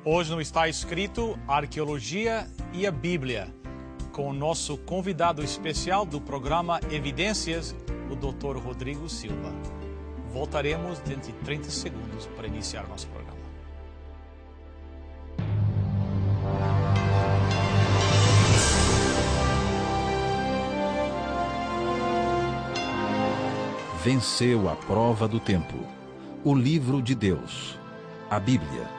Hoje não está escrito Arqueologia e a Bíblia, com o nosso convidado especial do programa Evidências, o Dr. Rodrigo Silva. Voltaremos dentro de 30 segundos para iniciar nosso programa. Venceu a prova do tempo. O livro de Deus, a Bíblia.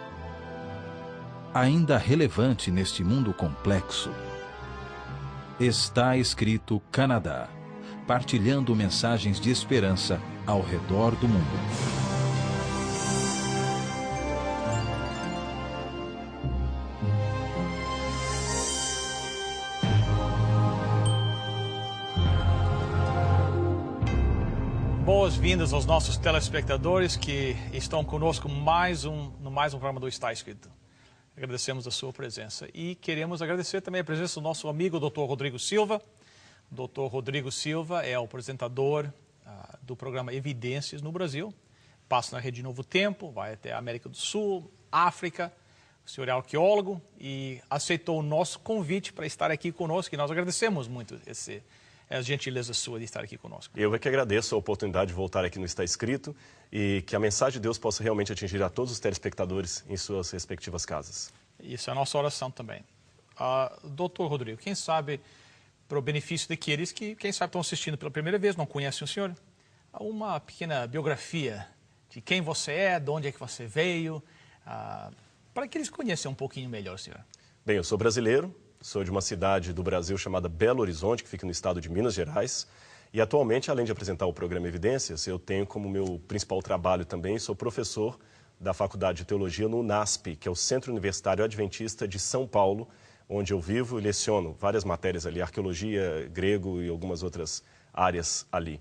Ainda relevante neste mundo complexo. Está escrito Canadá, partilhando mensagens de esperança ao redor do mundo. Boas-vindas aos nossos telespectadores que estão conosco no mais um programa do Está Escrito. Agradecemos a sua presença e queremos agradecer também a presença do nosso amigo Dr. Rodrigo Silva. Dr. Rodrigo Silva é o apresentador do programa Evidências no Brasil. Passa na Rede Novo Tempo, vai até a América do Sul, África. O senhor é arqueólogo e aceitou o nosso convite para estar aqui conosco e nós agradecemos muito a gentileza sua de estar aqui conosco. Eu é que agradeço a oportunidade de voltar aqui no Está Escrito e que a mensagem de Deus possa realmente atingir a todos os telespectadores em suas respectivas casas. Isso é a nossa oração também. Doutor Rodrigo, quem sabe, para o benefício daqueles que, quem sabe, estão assistindo pela primeira vez, não conhecem o senhor, uma pequena biografia de quem você é, de onde é que você veio, para que eles conheçam um pouquinho melhor, senhor. Bem, eu sou brasileiro. Sou de uma cidade do Brasil chamada Belo Horizonte, que fica no estado de Minas Gerais. E atualmente, além de apresentar o programa Evidências, eu tenho como meu principal trabalho também, sou professor da Faculdade de Teologia no UNASP, que é o Centro Universitário Adventista de São Paulo, onde eu vivo e leciono várias matérias ali, arqueologia, grego e algumas outras áreas ali.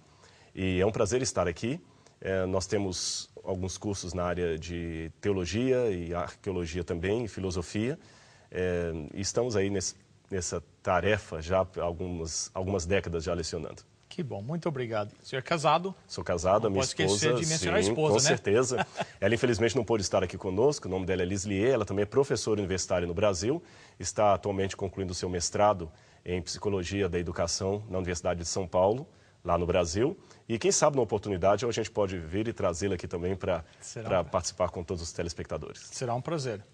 E é um prazer estar aqui. Nós temos alguns cursos na área de teologia e arqueologia também, e filosofia. E estamos aí nessa tarefa já há algumas décadas já lecionando. Que bom, muito obrigado. O senhor é casado? Sou casado, a minha esposa. Não pode esquecer de mencionar a esposa, com né? certeza. Ela infelizmente não pôde estar aqui conosco, o nome dela é Lislier, ela também é professora universitária no Brasil, está atualmente concluindo o seu mestrado em Psicologia da Educação na Universidade de São Paulo, lá no Brasil. E quem sabe, numa oportunidade, a gente pode vir e trazê-la aqui também para participar com todos os telespectadores. Será um prazer.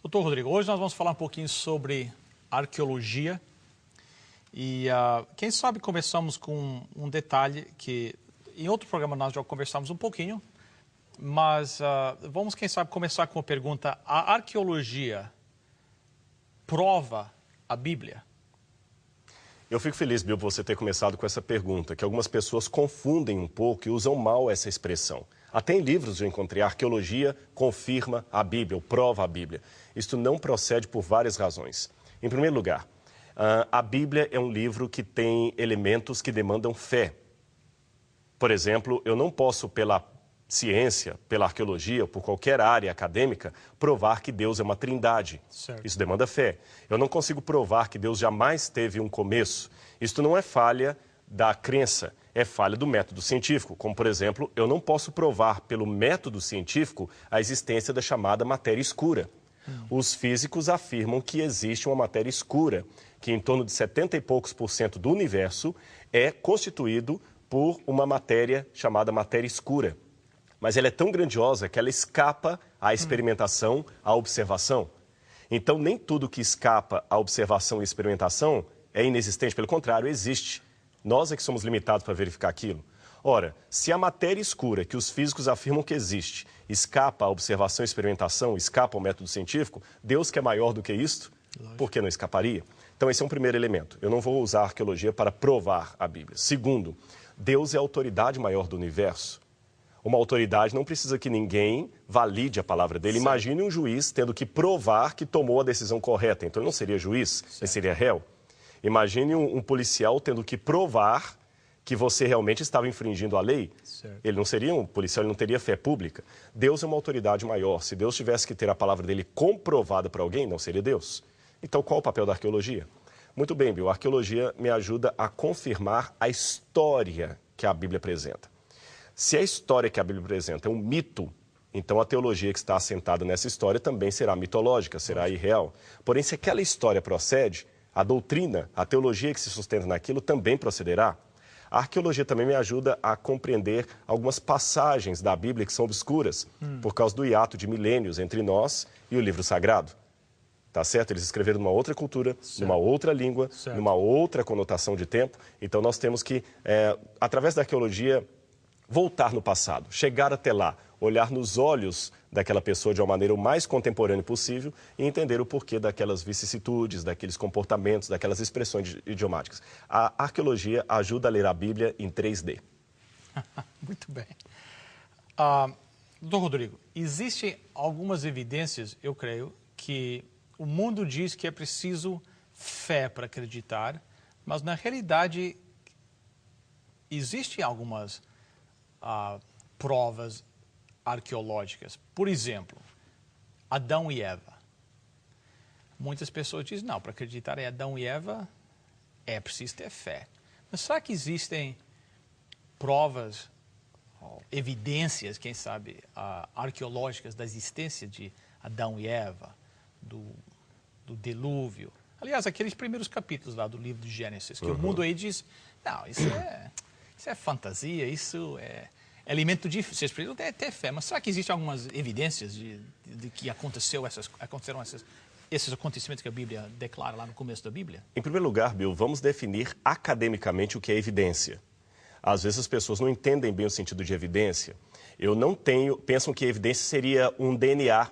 Doutor Rodrigo, hoje nós vamos falar um pouquinho sobre arqueologia e quem sabe começamos com um detalhe que em outro programa nós já conversamos um pouquinho, mas vamos quem sabe começar com a pergunta: a arqueologia prova a Bíblia? Eu fico feliz, Bill, por você ter começado com essa pergunta, que algumas pessoas confundem um pouco e usam mal essa expressão. Até em livros eu encontrei: a arqueologia confirma a Bíblia, ou prova a Bíblia. Isto não procede por várias razões. Em primeiro lugar, a Bíblia é um livro que tem elementos que demandam fé. Por exemplo, eu não posso, pela ciência, pela arqueologia, por qualquer área acadêmica, provar que Deus é uma trindade. Certo. Isso demanda fé. Eu não consigo provar que Deus jamais teve um começo. Isto não é falha da crença, é falha do método científico. Como, por exemplo, eu não posso provar pelo método científico a existência da chamada matéria escura. Os físicos afirmam que existe uma matéria escura, que em torno de 70 e poucos % do universo é constituído por uma matéria chamada matéria escura. Mas ela é tão grandiosa que ela escapa à experimentação, à observação. Então, nem tudo que escapa à observação e experimentação é inexistente, pelo contrário, existe. Nós é que somos limitados para verificar aquilo. Ora, se a matéria escura, que os físicos afirmam que existe, escapa à observação e experimentação, escapa ao método científico, Deus, que é maior do que isto, por que não escaparia? Então, esse é um primeiro elemento. Eu não vou usar a arqueologia para provar a Bíblia. Segundo, Deus é a autoridade maior do universo. Uma autoridade não precisa que ninguém valide a palavra dele. Certo. Imagine um juiz tendo que provar que tomou a decisão correta. Então, ele não seria juiz, ele seria réu. Imagine um policial tendo que provar que você realmente estava infringindo a lei. Certo. Ele não seria um policial, ele não teria fé pública. Deus é uma autoridade maior. Se Deus tivesse que ter a palavra dele comprovada para alguém, não seria Deus. Então, qual o papel da arqueologia? Muito bem, Bill, a arqueologia me ajuda a confirmar a história que a Bíblia apresenta. Se a história que a Bíblia apresenta é um mito, então a teologia que está assentada nessa história também será mitológica, será irreal. Porém, se aquela história procede, a doutrina, a teologia que se sustenta naquilo também procederá. A arqueologia também me ajuda a compreender algumas passagens da Bíblia que são obscuras, por causa do hiato de milênios entre nós e o livro sagrado. Tá certo? Eles escreveram numa outra cultura, numa outra língua, numa outra conotação de tempo. Então nós temos que, através da arqueologia, voltar no passado, chegar até lá, olhar nos olhos daquela pessoa de uma maneira o mais contemporânea possível e entender o porquê daquelas vicissitudes, daqueles comportamentos, daquelas expressões idiomáticas. A arqueologia ajuda a ler a Bíblia em 3D. Muito bem. Doutor Rodrigo, existem algumas evidências, eu creio, que o mundo diz que é preciso fé para acreditar, mas na realidade existem algumas provas arqueológicas. Por exemplo, Adão e Eva. Muitas pessoas dizem, não, para acreditar em Adão e Eva é preciso ter fé. Mas será que existem provas, evidências, quem sabe, arqueológicas da existência de Adão e Eva, do dilúvio? Aliás, aqueles primeiros capítulos lá do livro de Gênesis, que o mundo aí diz, não, isso é fantasia, isso é elemento de... Vocês precisam ter fé, mas será que existem algumas evidências de que aconteceram esses acontecimentos que a Bíblia declara lá no começo da Bíblia? Em primeiro lugar, Bill, vamos definir academicamente o que é evidência. Às vezes as pessoas não entendem bem o sentido de evidência. Pensam que evidência seria um DNA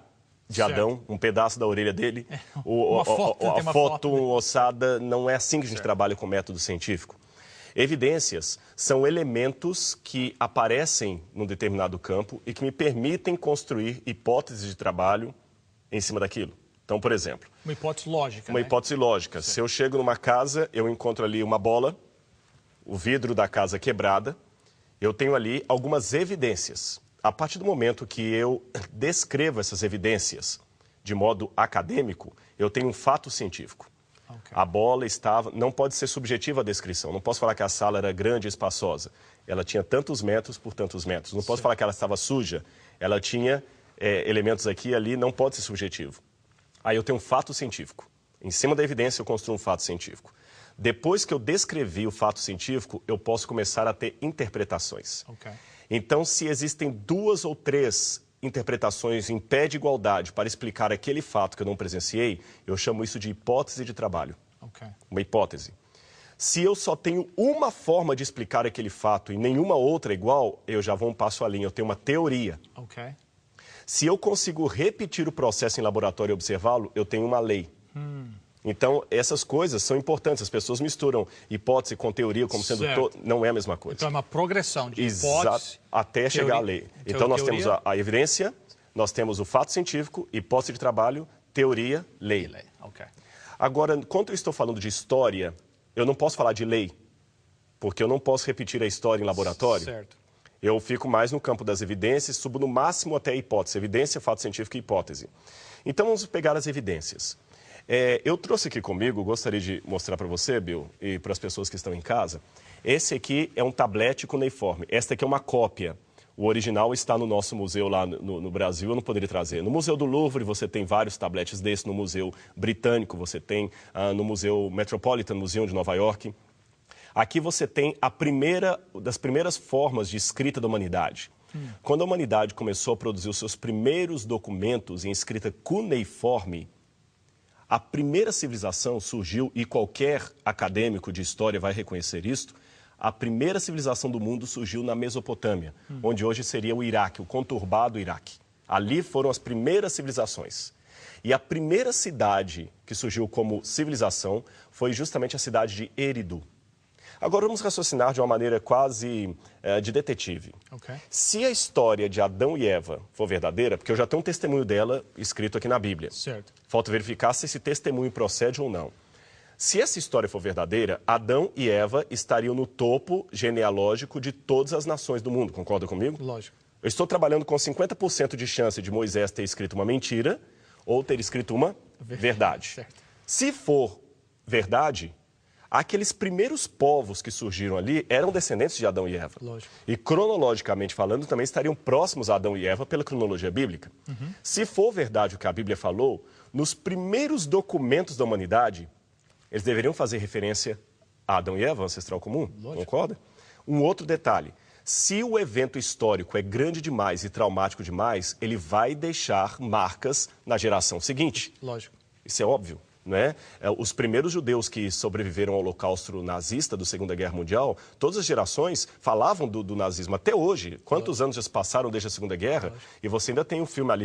de Adão, um pedaço da orelha dele, a foto ossada. Não é assim que a gente trabalha com o método científico. Evidências são elementos que aparecem num determinado campo e que me permitem construir hipóteses de trabalho em cima daquilo. Então, por exemplo... Uma hipótese lógica, Uma hipótese lógica. Se eu chego numa casa, eu encontro ali uma bola, o vidro da casa quebrada, eu tenho ali algumas evidências. A partir do momento que eu descrevo essas evidências de modo acadêmico, eu tenho um fato científico. Okay. A bola não pode ser subjetiva a descrição. Não posso falar que a sala era grande e espaçosa. Ela tinha tantos metros por tantos metros. Não posso falar que ela estava suja. Ela tinha elementos aqui e ali, não pode ser subjetivo. Aí eu tenho um fato científico. Em cima da evidência eu construo um fato científico. Depois que eu descrevi o fato científico, eu posso começar a ter interpretações. Okay. Então, se existem 2 ou 3 interpretações em pé de igualdade para explicar aquele fato que eu não presenciei, eu chamo isso de hipótese de trabalho. Okay. Uma hipótese. Se eu só tenho uma forma de explicar aquele fato e nenhuma outra igual, eu já vou um passo além, eu tenho uma teoria. Okay. Se eu consigo repetir o processo em laboratório e observá-lo, eu tenho uma lei. Então, essas coisas são importantes. As pessoas misturam hipótese com teoria como sendo... Não é a mesma coisa. Então, é uma progressão de hipótese... Até chegar à lei. Então, nós temos a evidência, nós temos o fato científico, hipótese de trabalho, teoria, lei. Okay. Agora, quando eu estou falando de história, eu não posso falar de lei, porque eu não posso repetir a história em laboratório. Certo. Eu fico mais no campo das evidências, subo no máximo até a hipótese. Evidência, fato científico e hipótese. Então, vamos pegar as evidências. Eu trouxe aqui comigo, gostaria de mostrar para você, Bill, e para as pessoas que estão em casa. Esse aqui é um tablete cuneiforme. Esta aqui é uma cópia. O original está no nosso museu lá no Brasil, eu não poderia trazer. No Museu do Louvre você tem vários tabletes desses, no Museu Britânico você tem, no Museu Metropolitan Museum de Nova York. Aqui você tem das primeiras formas de escrita da humanidade. Quando a humanidade começou a produzir os seus primeiros documentos em escrita cuneiforme, a primeira civilização surgiu, e qualquer acadêmico de história vai reconhecer isto, a primeira civilização do mundo surgiu na Mesopotâmia, onde hoje seria o Iraque, o conturbado Iraque. Ali foram as primeiras civilizações. E a primeira cidade que surgiu como civilização foi justamente a cidade de Eridu. Agora vamos raciocinar de uma maneira quase de detetive. Okay. Se a história de Adão e Eva for verdadeira, porque eu já tenho um testemunho dela escrito aqui na Bíblia. Certo. Falta verificar se esse testemunho procede ou não. Se essa história for verdadeira, Adão e Eva estariam no topo genealógico de todas as nações do mundo. Concorda comigo? Lógico. Eu estou trabalhando com 50% de chance de Moisés ter escrito uma mentira ou ter escrito uma verdade. Certo. Se for verdade, aqueles primeiros povos que surgiram ali eram descendentes de Adão e Eva. Lógico. E cronologicamente falando, também estariam próximos a Adão e Eva pela cronologia bíblica. Se for verdade o que a Bíblia falou, nos primeiros documentos da humanidade, eles deveriam fazer referência a Adão e Eva, ancestral comum, concorda? Um outro detalhe, se o evento histórico é grande demais e traumático demais, ele vai deixar marcas na geração seguinte. Lógico. Isso é óbvio. Né? Os primeiros judeus que sobreviveram ao holocausto nazista da Segunda Guerra Mundial, todas as gerações falavam do nazismo até hoje. Quantos anos já se passaram desde a Segunda Guerra? E você ainda tem um filme ali